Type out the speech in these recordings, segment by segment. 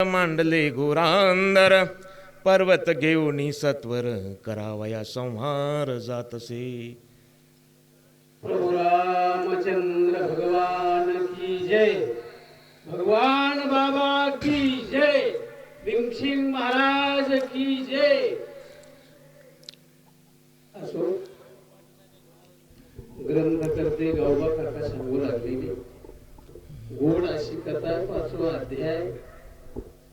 मांडले घोरांदर पर्वत घेऊनी सत्वर करावया संहार जातसे. प्रभु रामचंद्र भगवान की जय. भगवान बाबा की जय. भीमसिंग महाराज की जय. असो ग्रंथ करते गावबा काका सांगू लागलेली गोड अशी कथा 5वा अध्याय.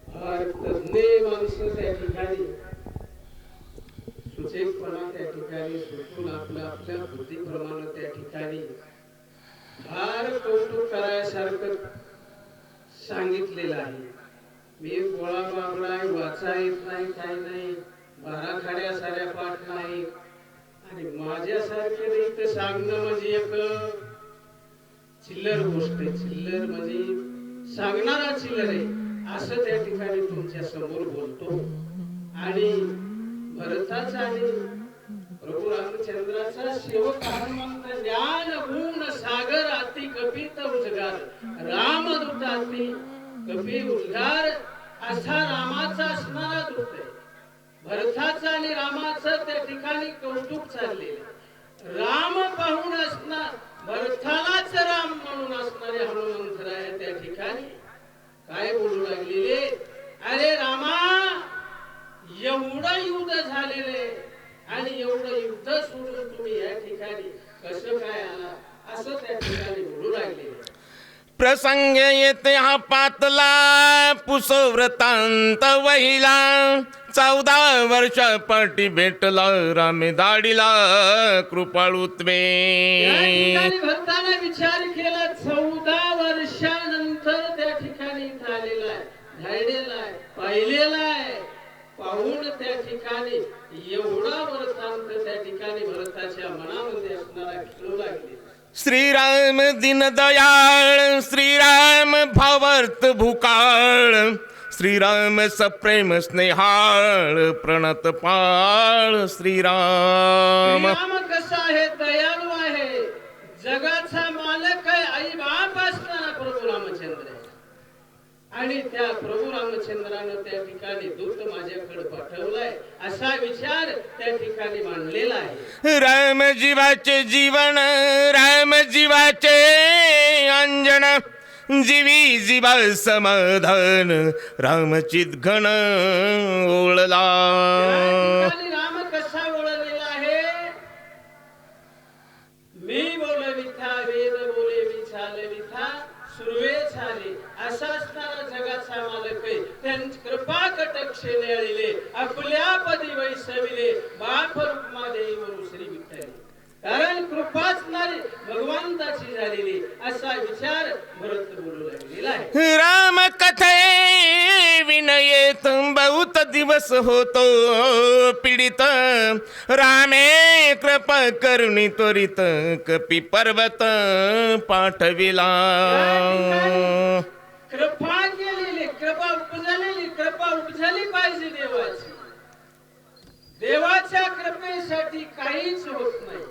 फार तज्ञ माणसं त्या ठिकाणी सुचेतपणा त्या ठिकाणी सुटून आपल्या बुद्धीप्रमाणे त्या ठिकाणी फार कौतुक करायसारखं सांगितलेलं आहे. मी गोळा बाबडा वाचा येत नाही, काही नाही, 12 खाड्या साऱ्या पाठ नाही आणि माझ्यासारखे नाही तर सांगणं म्हणजे एक चिल्लर गोष्ट आहे. चिल्लर म्हणजे सांगणारा चिल्लर आहे असं त्या ठिकाणी तुमच्या समोर बोलतो. आणि भरताचा आणि प्रभू रामचंद्राचा सेवक हनुमंत ज्ञान गुण सागर अति कपित उद्गार रामदूत अति कपी उद्गार असा रामाचा असणारा दूत आहे. भरताचा आणि रामाचं त्या ठिकाणी कौतुक चाललेलं. राम पाहून असणार भरतालाच राम म्हणून असणारे हनुमंतराय त्या ठिकाणी काय बोलू लागलेले. अरे रामा, एवढं युद्ध झालेले आणि एवढं युद्ध सोडून तुम्ही या ठिकाणी कसं काय आला असं त्या ठिकाणी बोलू लागलेले. प्रसंग येते हा पातला पुसव्रतांत वहिला 14 वर्ष पाठी भेटला रामे दाडीला कृपाळुत्वे. भरताना विचार केला 14 वर्षानंतर त्या ठिकाणी झालेला आहे, धाडलेला आहे, पाहिलेला आहे. पाहून त्या ठिकाणी एवढा वृत्तांत त्या ठिकाणी भरताच्या मनामध्ये असणारा खेळू लागले. श्रीराम दीनदयाळ श्रीराम भावार्थ भूकाळ श्रीराम सप्रेम स्नेहाळ प्रणत पाळ श्रीराम. राम कसा आहे, दयाळू आहे, जगाचा मालक आहे, आई बाप असणारा प्रभू रामचंद्र आहे. आणि त्या प्रभू रामचंद्रानं त्या ठिकाणी दूत माझ्याकडे पाठवलाय असा विचार त्या ठिकाणी मांडलेला आहे. राम जीवाचे जीवन राम जीवाचे अंजन जीवी जीवा समाधान रामचित घन ओळला. राम कसा ओळलेला आहे. मी बोलविथा वेद बोले विचाल विथा सुरवे झाले असा असणारा जगाचा मालक आहे. त्यांची कृपा कटाक्षे निळिले आपल्या पदी वैसविले बाप रूपमा देई वरू श्री विठ्ठल. कारण कृपा असणारी भगवंताची झालेली असा विचार भरत बोलू लागलेला आहे. राम कथे विनयेत बहुत दिवस होतो पीडित रामे कृपा करुणी त्वरित कपी पर्वत पाठविला. कृपा केलेली कृपा उपजली पाहिजे देवाची. देवाच्या कृपेसाठी काहीच होत नाही.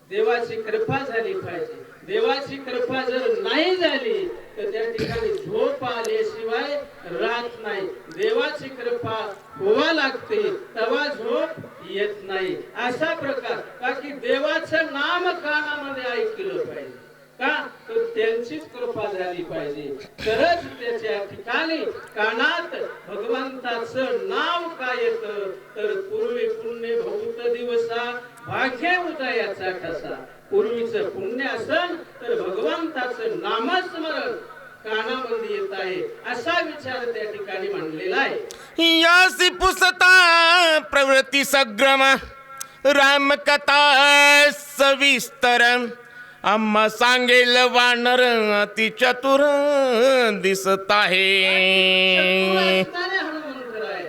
देवाची कृपा झाली पाहिजे. देवाची कृपा जर नाही झाली तर त्या ठिकाणी झोप आल्याशिवाय राहत नाही. देवाची कृपा होवा लागते तेव्हा झोप येत नाही असा प्रकार. बाकी देवाचं नाम कानामध्ये ऐकलं पाहिजे का तर त्यांचीच कृपा झाली पाहिजे तरच त्याच्या ठिकाणी कानात भगवंताचं नाव काय येतं. तर पूर्वी पुण्य बहुत दिवसा भाग्य उदयाचा कसा. पूर्वीचं पुण्य असन तर भगवंताचं नामस्मरण कानामध्ये येत आहे असा विचार त्या ठिकाणी मांडलेला आहे. यासी पुसता प्रवृत्ती सग्रम रामकथा सविस्तर आम्हा सांगेल वानर अति चतुर दिसत आहे. हनुमंतराय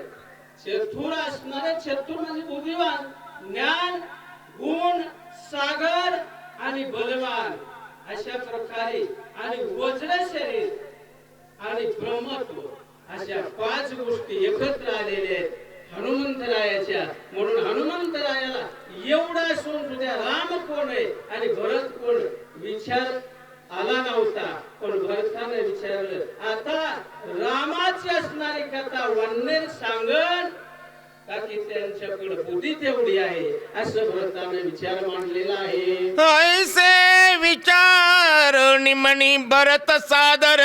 चतुर असणारे, चतुर म्हणजे बुद्धिवान, ज्ञान गुण सागर आणि बलवान अशा प्रकारे आणि वज्र शरीर आणि ब्रह्मत्व अशा 5 गोष्टी एकत्र आलेल्या आहेत हनुमंतरायाच्या. म्हणून हनुमंतरायाला एवढा असून सुद्धा राम कोण आहे आणि भरत कोण विचार आला नव्हता, पण भरताने विचारलं आता रामाची असणारी कथा वन्नेर सांगण का की त्यांच्याकडे बुद्धी तेवढी आहे, असं भरताने विचार मांडलेला आहे. ऐसे विचार निमणी भरत सादर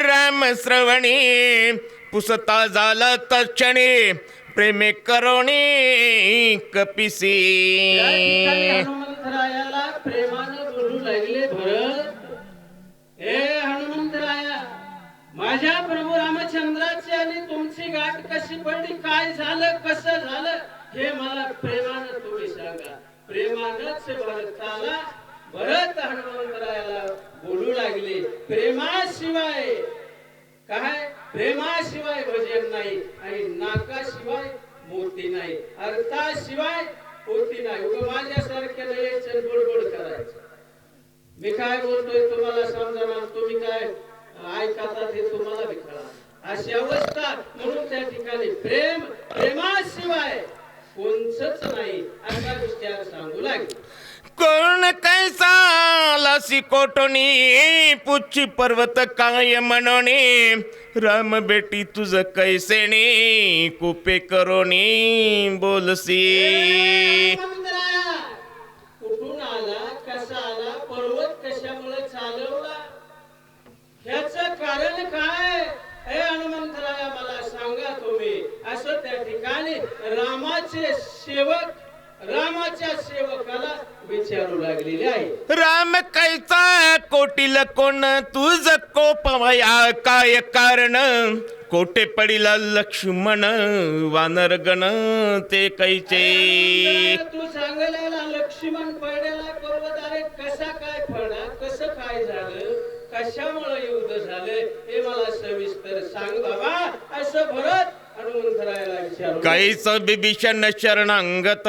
राम श्रवणी पुसता झाला तक्षणी प्रेमे करोणी कपिसी. त्या ठिकाणी हनुमंतरायाला प्रेमानं बोलू लागले, भरत हे हनुमंतराया, माझ्या प्रभू रामचंद्राची आणि तुमची गाठ कशी पडली, काय झालं, कसं झालं, हे मला प्रेमानं तुम्ही सांगा. प्रेमानंच भरत हनुमंतरायाला बोलू लागले, प्रेमाशिवाय काय, प्रेमाशिवाय भजन नाही आणि नाकाशिवाय मोती नाही, अर्थाशिवाय होती नाही. उगा माझ्यासारख्याला यायचं बडबड करायचं. मी काय बोलतोय तुम्हाला समजणार, तुम्ही काय ऐकतात हे तुम्हाला बी कळणार, अशी अवस्था. म्हणून त्या ठिकाणी प्रेमाशिवाय कोणचंच नाही असा विचार सांगू लागले. कोण कैसा लासी कोटोनी पुच्छी पर्वत काय मनोनी राम बेटी तुझ कैसेनी कुपे करोनी बोलसी. कुठून आला, कसा आला, पर्वत कशामुळे चालवला, ह्याचं कारण काय, हे हनुमंतराया मला सांगा तुम्ही. असं त्या ठिकाणी रामाच्या सेवकाला विचारू लागलेले आहे. राम कैचा कोटील कोण तुझ कोपवया काय कारण कोटे पडिला लक्ष्मण वानर गण ते कैचे. तू सांगलेला लक्ष्मण पडलेला पर्वत, अरे कसा काय पडला, कसं काय झालं, कशामुळे युद्ध झालं, हे मला सविस्तर सांग बाबा, असं भरत हनुमंतरायाला विचारलं. कैस बिभीषण शरणांगत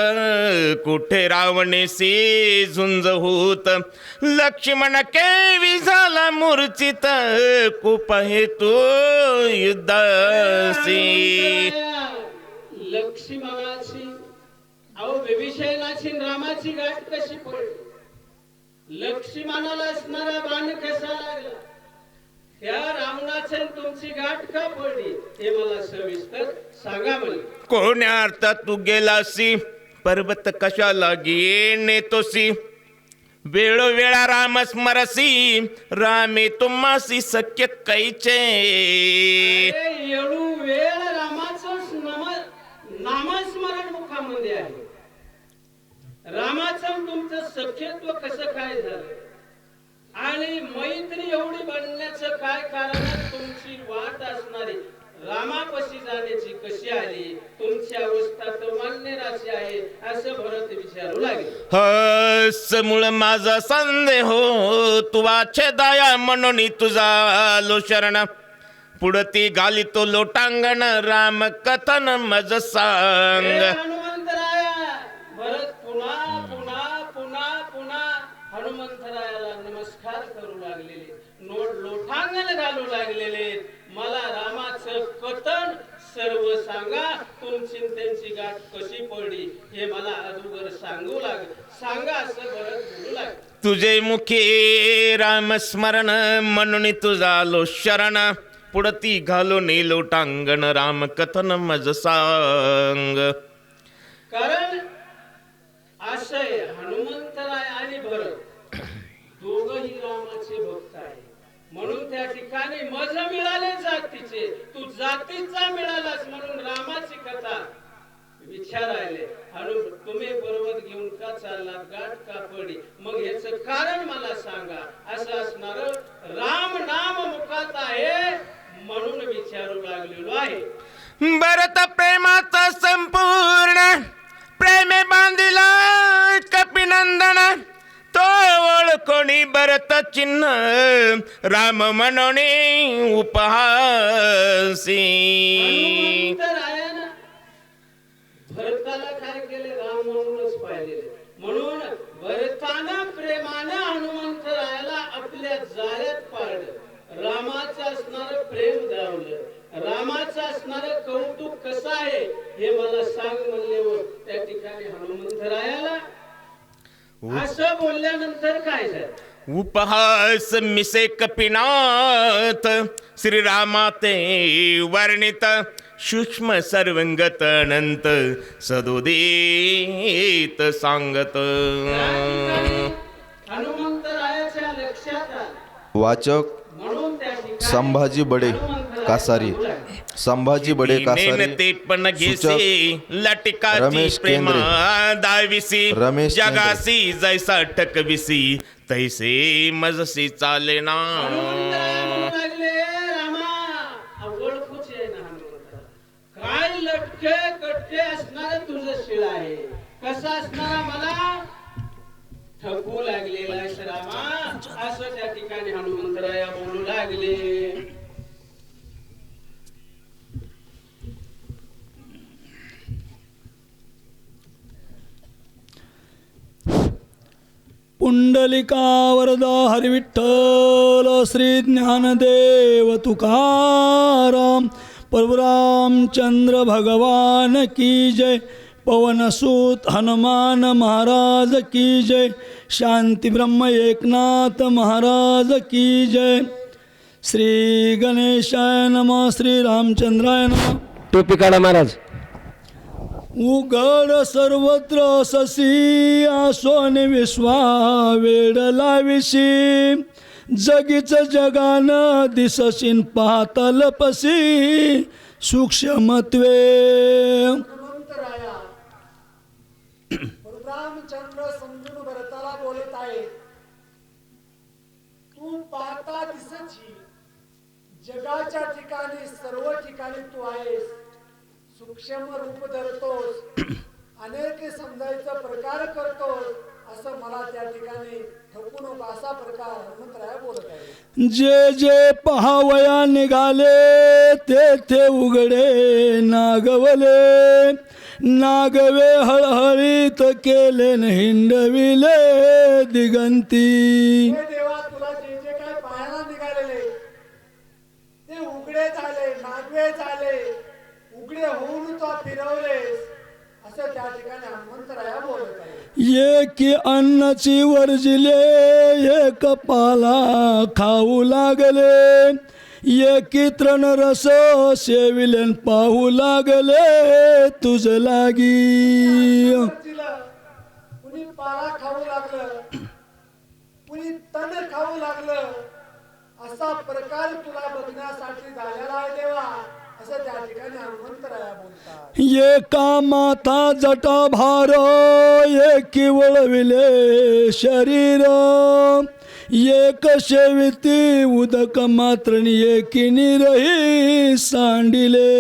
कुठे रावणेसी झुंज होत लक्ष्मण केवी झाला मूर्छित कुप हेतू युद्धासी. लक्ष्मणाची अहो विभीषणाची रामाची गाठ कशी पडली, लक्ष्मणाला असणारा बाण कसा लागला, त्या रावणाचं तुमची गाठ का पडली, हे मला सविस्तर सांगा म्हणले. कोण्या अर्थात तू गेलासी पर्वत कशाला नेतोसी वेळोवेळा राम स्मरसी रामे तुम्हासी सख्य कैचे. येळू वेळ रामाचं नामस्मरण मुखामध्ये आहे. रामाचं तुमचं सख्यत्व कसं काय झालं आणि मैत्री एवढी बनण्याचं काय कारण, तुमची वाट असणारी रामापाशी जाण्याची कशी आली, तुमची अवस्था तर मान्यराची आहे, असं भरत विचारू लागले. हस मूळ माझा संदेह हो तू वाचे दया म्हणून तुझा लो शरण पुढती घाली तो लोटांगण राम कथन मज सांग. हनुमंतराया भरत पुन्हा पुन्हा पुन्हा पुन्हा हनुमंतरायाला नमस्कार करू लागलेले, लोटांगण घालू लागलेले. मला रामाचं कथन सर्व सांगा, तुमची त्यांची गाठ कशी पडली हे मला अगोदर सांगा असं भरत बोलू लागले. तुझे मुखी राम स्मरण म्हणून तुझा लो शरण पुढती घालून लोटांगण राम कथन मज सांग. कारण असे हनुमंतराय आणि भरत दोघही रामाचे भक्त आहे, म्हणून त्या ठिकाणी मज मिळाले जातीचे, तू जातीचा मिळालास म्हणून रामाची कथा विचारायले. तुम्ही पर्वत घेऊन का चाललात, गाठ का पडली, मग याचं कारण मला सांगा, असं असणार राम नाम मुखात आहे म्हणून विचारू लागलेलो आहे. भरत प्रेमाचा संपूर्ण प्रेमे बांधिला कपिनंदन तो ओळखोणी भरत चिन्ह राम म्हणोनी उपहासी. हनुमंतरायानं भरताला काय केले, राम म्हणूनच पाहिलेले, म्हणून भरतानं प्रेमानं हनुमंतरायाला आपल्या जाळ्यात पाडलं. रामाचं असणारं प्रेम दावलं, रामाचं असणारं कौतुक कसं आहे हे मला सांग म्हणल्यावर त्या ठिकाणी हनुमंतरायाला असं बोलल्यानंतर काय झालं, उपहास मिसे कपिनाथ श्रीरामाते वर्णित सूक्ष्म सर्वंगत अनंत सदोदित सांगत. हनुमंतरायाच्या लक्षात आलं. वाचक म्हणून त्या ठिकाणी संभाजी बडे कासारी. संभाजी बडे कासारी. ते पण घेसे सूचक लटिकाची रमेश प्रेमा केंद्रे. दाविसी रमेश केंद्रे. जगासी जैसा ठकविसी तैसे मजसी चालेना. हनुमंतराया म्हणू लागले, रामा ओळखूच आहे ना हनुमंतराया. काय लटके कटके असणार तुझं शिळ आहे. कसा असणारा मला ठकू लागलेला आहेस रामा, असं त्या ठिकाणी हनुमंतराया बोलू लागले. पुंडलिका वरदा हरिविठ्ठल श्री ज्ञानदेव तुकाराम परशुरामचंद्र भगवान की जय. पवनसूत हनुमान महाराज की जय. शांती ब्रह्म एकनाथ महाराज की जय. श्री गणेशाय नमः. श्री रामचंद्राय नमः. टोपी काढा महाराज. उघड सर्वत्र ससी आसोन विश्वा वेड लाविशी जगीच जगान दिसशीन पाहतल पसी सूक्ष्मत्वे. रामचंद्र समजून भरताला बोलत आहे. तू पाहता दिसची जगाच्या ठिकाणी सर्व ठिकाणी तू आहेस. सूक्ष्म रूप धरतोस, अनेक समजायचा प्रकार करतोस, असं मला त्या ठिकाणी ठोकू नको असा प्रकार हनुमंतराय बोलत आहे. जे जे पहावया निघाले ते ते उघडे नागवले. नागवे हळहळीत केले न हिंडविले दिगंती. हे देवा, तुला जे जे काय पाहायला निघालेले ते उघडे झाले, नागवे झाले, उघडे होऊन तो फिरवलेस, असं त्या ठिकाणी हनुमंतराया बोलत आहे. एकी अन्नाची वर्जिले एक पाला खाऊ लागले. एकी तृण रस सेविले पाहू लागले तुझ लागी. कुणी पाला खाऊ लागलं, कुणी तण खाऊ लागलं, असा प्रकार तुला बघण्यासाठी झालेला आहे देवा, असं त्या ठिकाणी हनुमंतराया बोलतात. एका माथा जटा भार एकी वळविले शरीर. एक शेविती उदक मात्र एकी निरही सांडिले.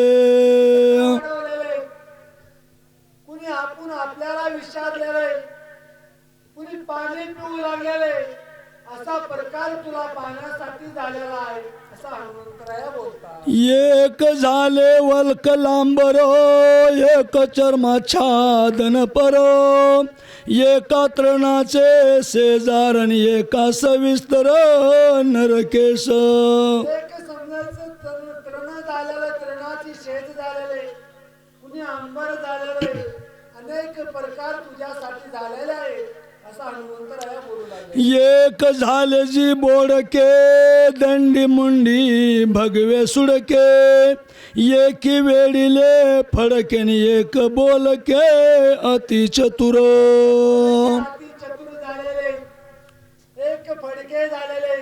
कुणी आपण आपल्याला विचारलेले, कुणी पाणी पिऊ लागलेले, असा प्रकार तुला पाहण्यासाठी झालेला आहे, असा हनुमंतराया बोलतात. एक झाले वल्क लांबर एक चर्माच्छादन पर. एका तृणाचे शेजारण एका सविस्तर नरकेश. एक समजायचं तृण झालेलं, तृणाची शेज झालेले, कुणी अंबर झालेले, अनेक प्रकार तुझ्यासाठी झालेले आहे, असा हनुमंतराया बोलू लागले. एक झाले जी बोडके दंडी मुंडी भगवे सुडके. एकी वेडिले फडकेन एक बोलके अति चतुर. अति चतुर झालेले, एक फडके झालेले,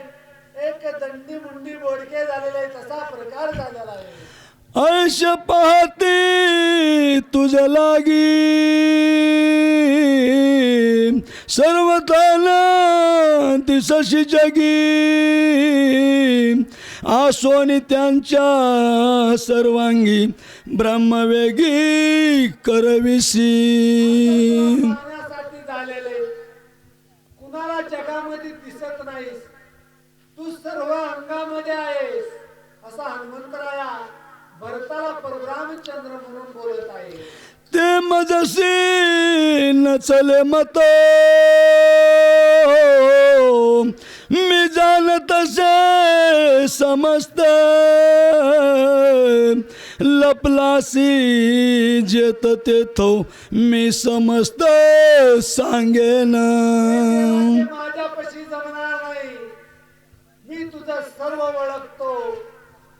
एक दंडी मुंडी बोडके झालेले, तसा प्रकार झालेला आहे. ऐश पाहती तुझ लागी सर्वतन दिसशी जगी. आसोनी त्यांच्या सर्वांगी ब्रह्मवेगी करविसी. पाहण्यासाठी झालेले, कुणाला जगामध्ये दिसत नाहीस, तू सर्व अंगामध्ये आहेस, असा हनुमंतराया भरताला परशुरामचंद्र म्हणून बोलत आहे. ते मजसी नचले मत मी जाणत से समस्त. लपलासी जेत तेथो मी समस्त सांगेन. हे माझ्यापाशी जमणार नाही. मी तुझं सर्व ओळखतो.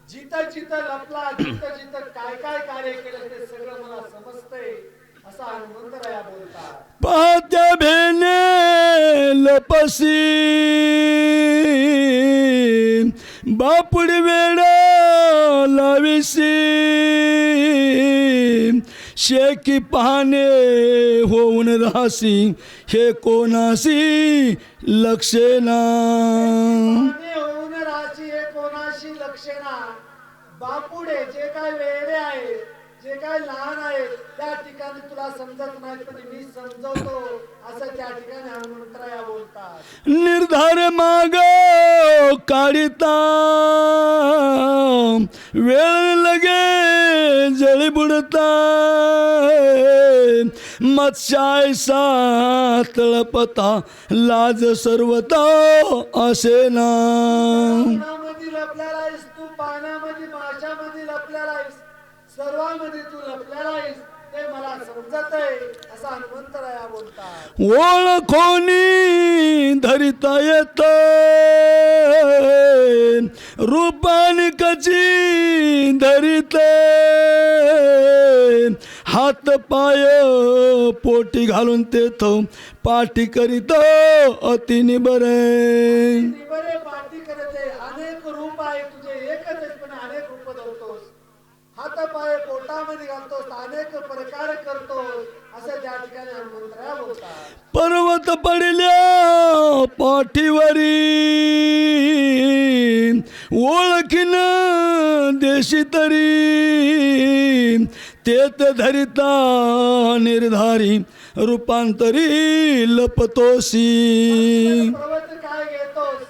जिथं जिथं लपला, जिथं जिथं काय काय कार्य केलं ते सगळं मला समजतंय असा हनुमंतराया बोलतात. पाहत्या भेने लपसी बापुडी वेळ लाविसी शेकी पाहणे होऊन राहसी हे कोणासी लक्षेना. आणि होऊन राहायची हे कोणाशी लक्षणा. बापुडे जे काय वेडे आहे, जे काय लहान आहे त्या ठिकाणी तुला समजत नाही पण मी समजवतो असं त्या ठिकाणी हनुमंतराया बोलतात. निर्धार माग काढिता वेळ लगे जळी बुडता मत्स्यायसा तळपता लाज सर्वता असेना. पाण्यामध्ये लपलेला आहेस तू, पाण्यामध्ये माशामध्ये लपलेला आहेस, सर्वांमध्ये तू लपलेला आहेस ते मला समजत आहे असं हनुमंतराया बोलतात. ओळखोनी धरिता येत रूपाने कची धरिते हात पाय पोटी घालून तेथ पाठी करीत अति बरे. बरे पाठी करते. अनेक रूप आहे तुझे, एकच आहेस पण अनेक रूप धरतोस. हात पाय पोटामध्ये घालतोस, अनेक प्रकार करतोस असं त्या ठिकाणी हनुमंतराया बोलतात. पर्वत पडल्या पाठीवरी ओळखीन देशी तरी तेत धरिता निर्धारी रूपांतरी लपतोसी. पर्वत काय घेतोस,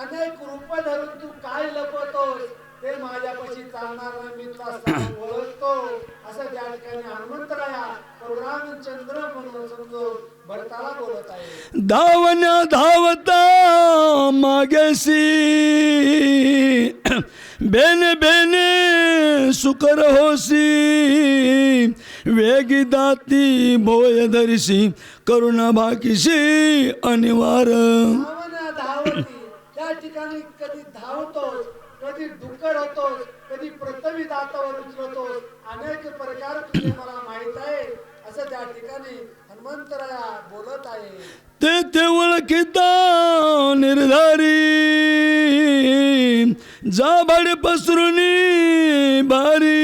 अनेक रूप धरून तू काय लपवतोस ते माझ्यापाशी चालणार नाही. मी तुला सर्व ओळखतो असं त्या ठिकाणी हनुमंतराया रामचंद्र म्हणून समजून भरताला बोलत आहे. धावण्या धावता मागेसी बेने बेने सुकर होसी वेगी दाती भोय धरिसी करुणा भाकीसी अनिवार. धावण्या धावती त्या ठिकाणी कधी धावतोस, कधी डुक्कर होतोस, कधी प्रथमी दातावर उचलतोस. अनेक प्रकार तुझे मला माहित आहे असं त्या ठिकाणी हनुमंतराया बोलत आहे. ते ओळखिता निर्धारी जाबाडे पसरुनी भारी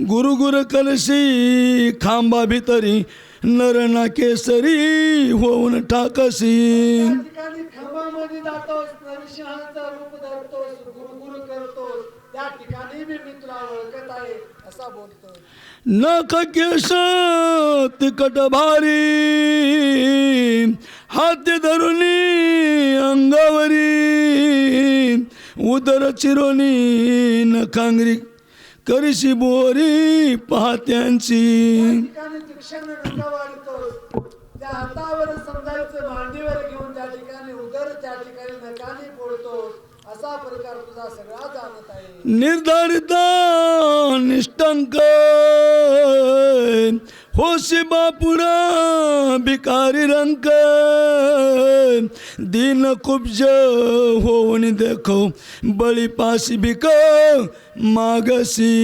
गुरुगुर कलशी खांबा भितरी नरना केसरी होऊन टाकसी. त्या ठिकाणी खंबामध्ये जातोस, नरसिंहाचा रूप धरतोस, गुरुगुरु करतोस. त्या ठिकाणी मी तुला ओळखत आहे असा बोलतो. नख केश तिकट भारी हात धरुनी अंगावरी उदर चिरोनी नखांगरी करीशी बोरी पाहत्यांची. ठिकाणी तीक्ष्ण नखा वाढतोस, त्या हातावर समजायचं मांडीवर घेऊन त्या ठिकाणी उदर त्या ठिकाणी नखाने फोडतोस. असा प्रकार तुझा सगळा जाणत आहे. निर्धारिता निष्ठंक होशी बापुडा भिकारी रंक दीन कुब्ज होऊन देखो बळी पाशी भिक मागसी.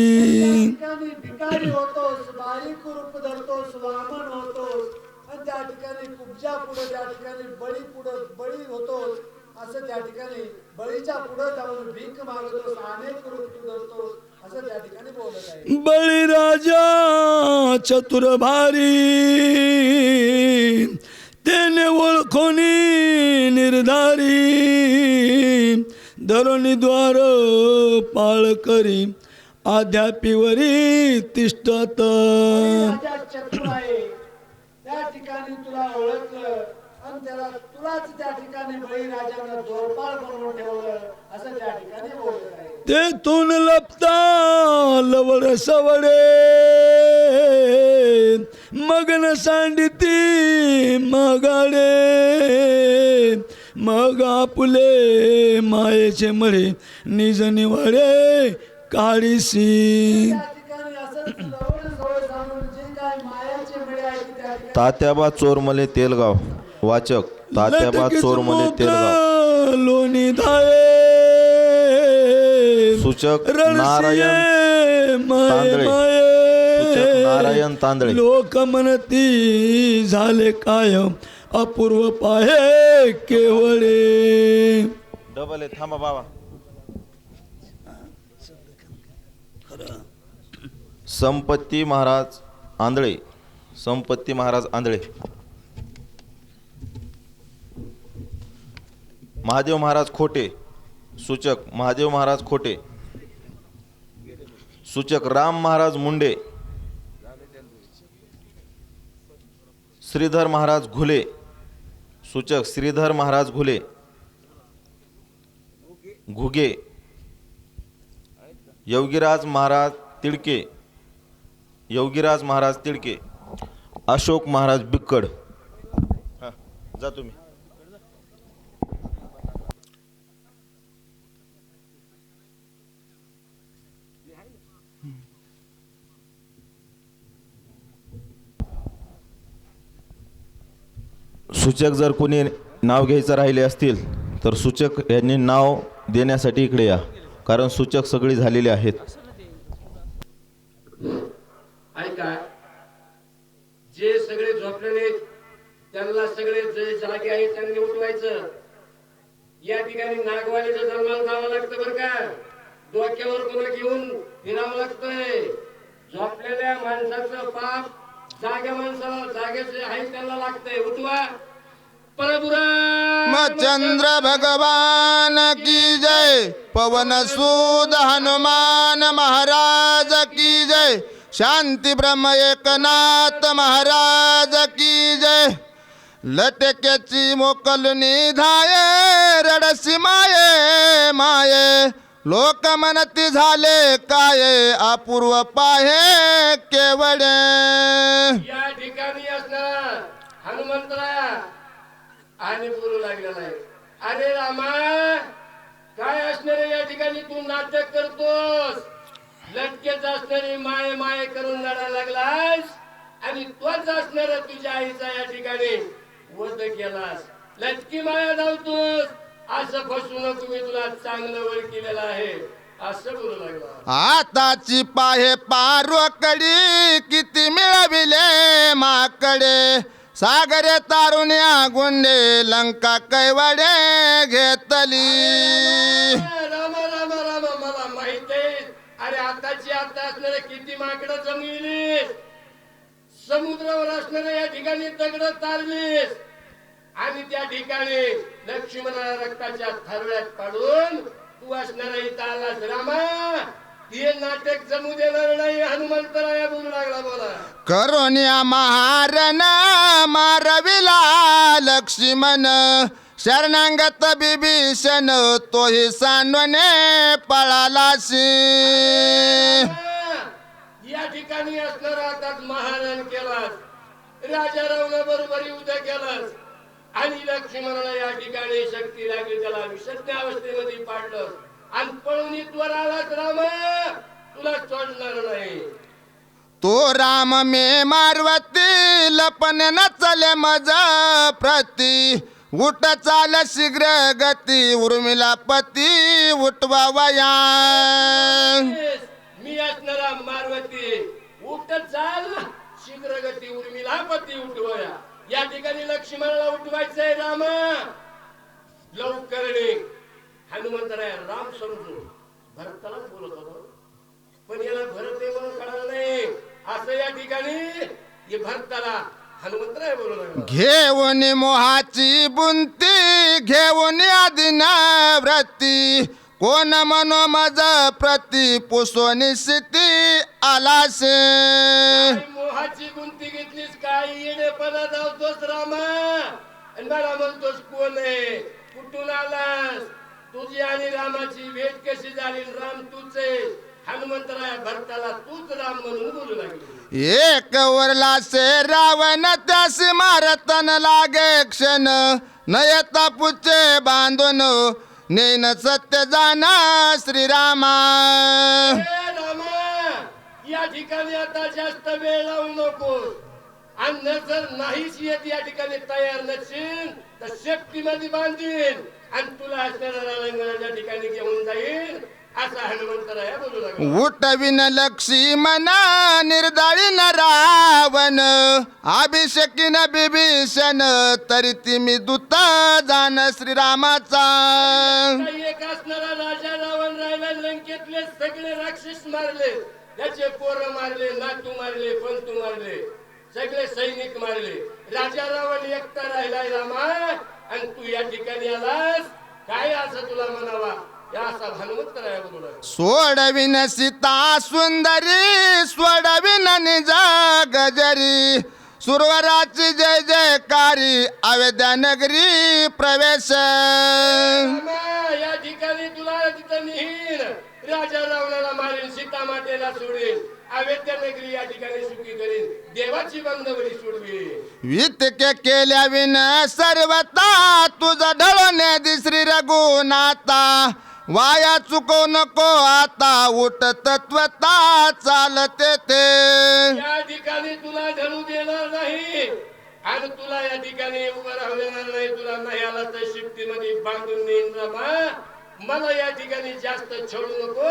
ठिकाणी भिकारी होतोस, बारीक रूप धरतोस, वामन होतोस आणि त्या ठिकाणी कुब्जा पुढे त्या ठिकाणी बळी होतोस. असं त्या ठिकाणी बळीच्या पुढे जाऊन भीक मागतोस, अनेक रूप तू धरतोस असं त्या ठिकाणी बोलत आहे. बळीराजा चतुर भारी तेने ओळखोनी निर्धारी धरोनी द्वार पाळ करी आध्यापीवरी तिष्ठत. राजा चतुर आहे, त्या ठिकाणी तुला ओळखलं आणि तुलाच त्या ठिकाणी बळीराजानं जोरपाळ बनवून ठेवलं असं त्या ठिकाणी बोलत आहे. तेथून लपता लवड सवडे मगन सांडिती मगाडे मग आपुले मायेचे मळे निज निवाडे काढीसी त्या ठिकाणी असंच लवण सवय जाणून जे काय मायाचे मेळे आहे की त्या ठिकाणी तात्याबा चोरमले तेलगाव. वाचक तात्याबा चोरमले तेलगाव. लोणी धाये सूचक नारायण तांदळे. सूचक नारायण तांदळे. लोक म्हणती झाले कायम अपूर्व पाहे केवळे. डबल आहे थांबा बाबा. संपत्ती महाराज आंधळे. संपत्ती महाराज आंधळे. महादेव महाराज खोटे. सूचक महादेव महाराज खोटे. सूचक राम महाराज मुंडे. श्रीधर महाराज घुले. सूचक श्रीधर महाराज घुले. घुगे. योगीराज महाराज तिडके. योगीराज महाराज तिडके. अशोक महाराज बिक्कड. हा, जा तुम्ही. सूचक जर कोणी नाव घ्यायचं राहिले असतील तर सूचक यांनी नाव देण्यासाठी इकडे या, कारण सूचक सगळी झालेले आहेत. ऐका, जे सगळे झोपलेले त्यांना सगळे जे जागे आहेत त्यांनी उठवायचं. या ठिकाणी नागवालीचं सन्मान जावं लागतं बरं का. डोक्यावर कोणा घेऊन फिरावं लागतंय. झोपलेल्या माणसाचं पाप जाग्या माणसाला जागेचे आहे त्यांना लागतंय. उठवा. चंद्र भगवान की जय. पवन सूद हनुमान महाराज की जय. शांती ब्रह्म एकनाथ महाराज की जय. लटक्याची मोकलनी धाये रडसी माये माये. लोक म्हणती झाले काय अपूर्व पाहे केवळे. या ठिकाणी असणार हनुमंतराया आणि बोलू लागलेला आहे. अरे रामा, काय असणारे या ठिकाणी तू नाटक करतोस. लटकेच असणारी माये माये करून लढायला लागलास आणि तोच असणार तुझ्या आईचा या ठिकाणी वध केलास. लटकी माया धावतोस. असं फसू नको, मी तुला चांगलं वळ केलेलं आहे असं बोलू लागला. आताची पाहे पारवकडी किती मिळविले माकडे. सागरे तारुण्या गुंडे लंका कैवडे घेतली. रामा रामा रामा, मला माहित आहे. अरे आताची आता असणारे किती माकडं जमविलीस. समुद्रावर असणारे या ठिकाणी दगड तारलीस आणि त्या ठिकाणी लक्ष्मणाला रक्ताच्या थरव्यात पाडून तू असणारा इथं आलास. रामा, हे नाटक जमू देणार नाही. हनुमंतराया बोलू लागला. बोला. करोनिया महारण मारविला लक्ष्मण. शरणांगत बिभीषण तोही सांडवणे पळालाशी. या ठिकाणी असणार आता महारण केलास. राजा रावणा बरोबर युद्ध केलास आणि लक्ष्मणाला या ठिकाणी शक्ती लागली. त्याला विषज्ञ अवस्थेमध्ये पाडलं आणि पळून इथवर आलास. राम, तुला सोडणार नाही. तो राम मे मारवती लपन न चले मज प्रती. उठ चाल शीघ्र गती उर्मिला पती उठवा वया. मी असणारा मारवती उठ चाल शीघ्र गती उर्मिला पती उठवया. या ठिकाणी लक्ष्मणाला उठवायचंय. राम, लवकर निघ. हनुमंतराय राम समजून भरतालाच बोलत होतो, पण याला भरत आहे म्हणून कळालं नाही. असं या ठिकाणी हे भरताला हनुमंतराय बोलू लागला. घेऊन मोहाची बुंती घेऊन आदिना व्रती. कोण मनो मज प्रती पुसोनी स्थिती आलासे. मोहाची गुंती घेतलीस काय येडेपणा धावतोस रामा. आणि मला म्हणतोस कोण आहे, कुठून आलास, तुझी आणि रामाची भेट कशी झाली. राम तूच आहे. हनुमंतराया भरताला तूच राम म्हणून बोलू लागले. एक वरला से रावण त्यासी मारतन लागे क्षण. नयता पुचे बांधून नेन सत्य जाना श्रीरामा. रामा या ठिकाणी आता जास्त वेळ लावू नको. अन्न जर नाहीच येत या ठिकाणी तयार नसेल तर शेपटीमध्ये बांधील आणि तुला असणाऱ्या रंगणाच्या ठिकाणी घेऊन जाईल असा हनुमंतराया बोलू लागला. उठविन लक्ष्मण निर्दाळीन रावण अभिषेकीन बिभीषण तरी ती मी दूत जाण श्रीरामाचा. काही एक असणारा राजा रावण राहिला. लंकेतले सगळे राक्षस मारले, त्याचे पोरं मारले, नातू मारले, पंतू मारले, सगळे सैनिक मारले. राजा रावण एकटा राहिलाय रामा आणि तू या ठिकाणी आलास. काय असं तुला म्हणावा या असा हनुमंतराया बोलू लागला. सोडविन सीता सुंदरी सोडविन निज गजरी सुरवराची जय जयकारी अयोध्या नगरी प्रवेश. रामा, या ठिकाणी तुला तिथं नेहीन. राजा रावणाला मारेल, सीता मातेला सोडेल, अयोध्या नगरी या ठिकाणी सुखी करेल, देवाची बंधवडी सोडवी. वितके केल्या विन सर्वता तुझा ढळणे दिसरी रघुनाथा. वाया चुको नको आता उठ तत्वता चालते ते. या ठिकाणी तुला ढळू देणार नाही आणि तुला या ठिकाणी उभं राहू देणार नाही. तुला नाही आला तर शिफ्टीमध्ये बांधून नेईन रामा. मला या ठिकाणी जास्त छळू नको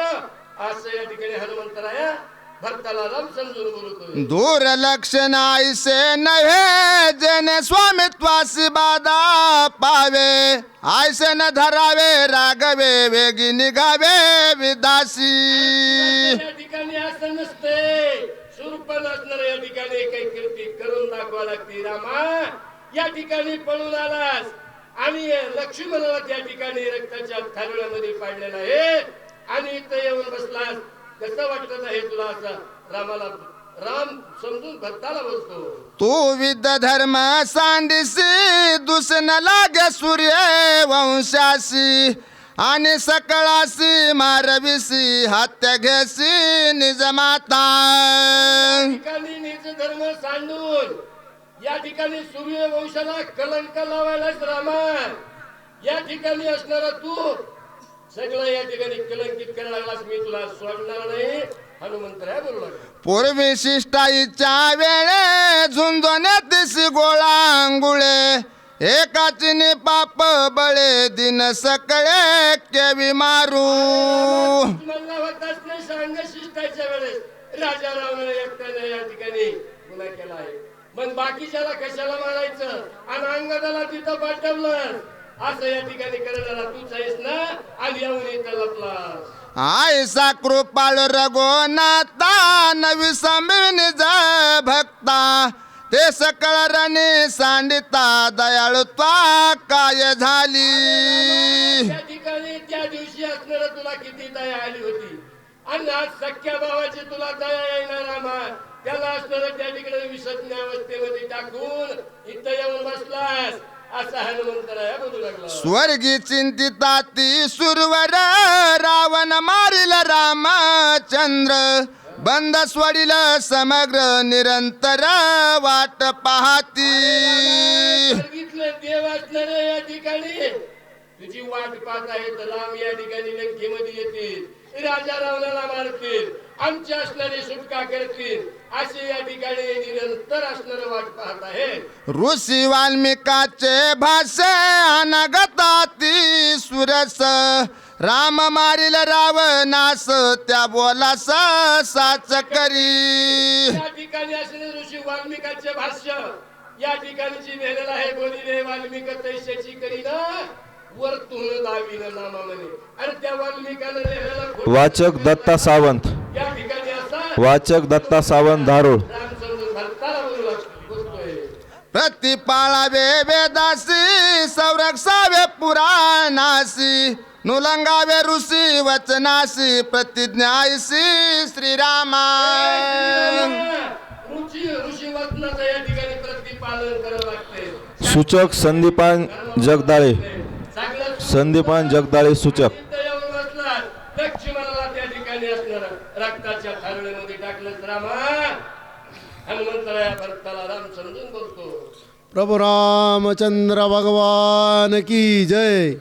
असं या ठिकाणी हनुमंतराया भक्ताला राम समजून बोलतो. दूर लक्षण आईसे नव्हे जेने स्वामित्वासी बाधा पावे. आयसे न धरावे रागवे वेगी निघावे विदासी. या ठिकाणी असं नसते. सुरपण असणार या ठिकाणी काही कृती करून दाखवा लागते. रामा या ठिकाणी पळून आलास आणि लक्ष्मणाला त्या ठिकाणी रक्ताच्या थारोळ्यामध्ये पाडलेला आहे आणि इथं येऊन बसलास. कसं वाटत आहे तुला असं रामाला राम समजून भक्ताला बोलतो. तू विद धर्म सांडिसी दुसन लागे सूर्य वंशासी आणि सकळासी मारविसी हत्या घेसी निज माता. ठिकाणी निज धर्म सांडून या ठिकाणी सूर्यवंशाला कलंक लावायलाच रामा या ठिकाणी असणारा तू सगळं या ठिकाणी कलंकित करायला लागलास. मी तुला सोडणार नाही हनुमंतराया बोलू लागला. पूर्वी शिष्टाईच्या वेळे झुंजोने दिसी गोळांगुळे एकाचिनी पाप बळे दिन सकळे केवी मारू. मला होताच नाही सांग शिष्टाच्या वेळेस राजा रावणाने एकट्याने या ठिकाणी गुन्हा केला आहे. मग बाकीच्याला कशाला मारायचं आणि अंगदाला तिथं पाठवलं असं या ठिकाणी करायला तूच आहेस ना आणि येऊन इथं लपलास. आयसा कृपाळ रघुनाथा नवी संबिनिज भक्ता ते सकळ रणी सांडिता दयाळुत्वा काय झाली. त्या ठिकाणी त्या दिवशी असणारा तुला किती दया आली होती आणि आज सख्या भावाची तुला दया येणार रामा. त्याला असणारा त्या ठिकाणी विषज्ञ अवस्थेमध्ये टाकून इथं येऊन बसलास असा हनुमंतराया बोलू लागला. स्वर्गी चिंतिता ती सुरवर रावण मारिल रामचंद्र बंद स्वडिल समग्र निरंतर वाट पाहती. बघितलं देव असणारे या ठिकाणी तुझी वाट पाहत आहेत. राम या ठिकाणी लंकेमध्ये येतील, राजा रावणाला मारतील, आमची असणारी सुटका करतील असे या ठिकाणी निरंतर असणारे वाट पाहत आहे. ऋषी वाल्मिकाचे भाषे अनगताती सुरस राम मारिल रावणास त्या बोलास साच करी. या ठिकाणी असणारे ऋषी वाल्मिकाचे भाष्य या ठिकाणी जी लिहिलेलं आहे बोलिले वाल्मिक तैशाची करीना वरतून दावीन नामा म्हणे आणि त्या वाल्मिकाने लिहिलेला वाचक दत्ता सावंत. या ठिकाणी असा वाचक दत्ता सावंत धारोळ. राम समजून भक्ताला बोलतोय. प्रतिपाळावे वेदासी संरक्षावे पुराणासी नुलंगावे ऋषी वचनासी प्रतिज्ञासी श्रीरामा. ऋषी वचनाचं या ठिकाणी प्रतिपालन करावं लागते. सूचक संदीपान जगदाळे. चांगलं संदीपान जगदाळे सूचक. इथं येऊन बसला लक्ष्मणाला त्या ठिकाणी असणार रक्ताच्या थारोळीमध्ये टाकलं रामा. हनुमंतराया भक्ताला राम समजून बोलतो. प्रभु रामचंद्र भगवान की जय.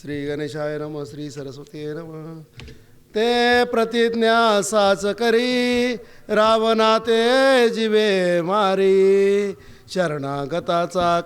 श्री गणेशाय नम श्री सरस्वती नम. ते प्रतिज्ञा साच करी रावणा ते जीवे मारी शरणागताचा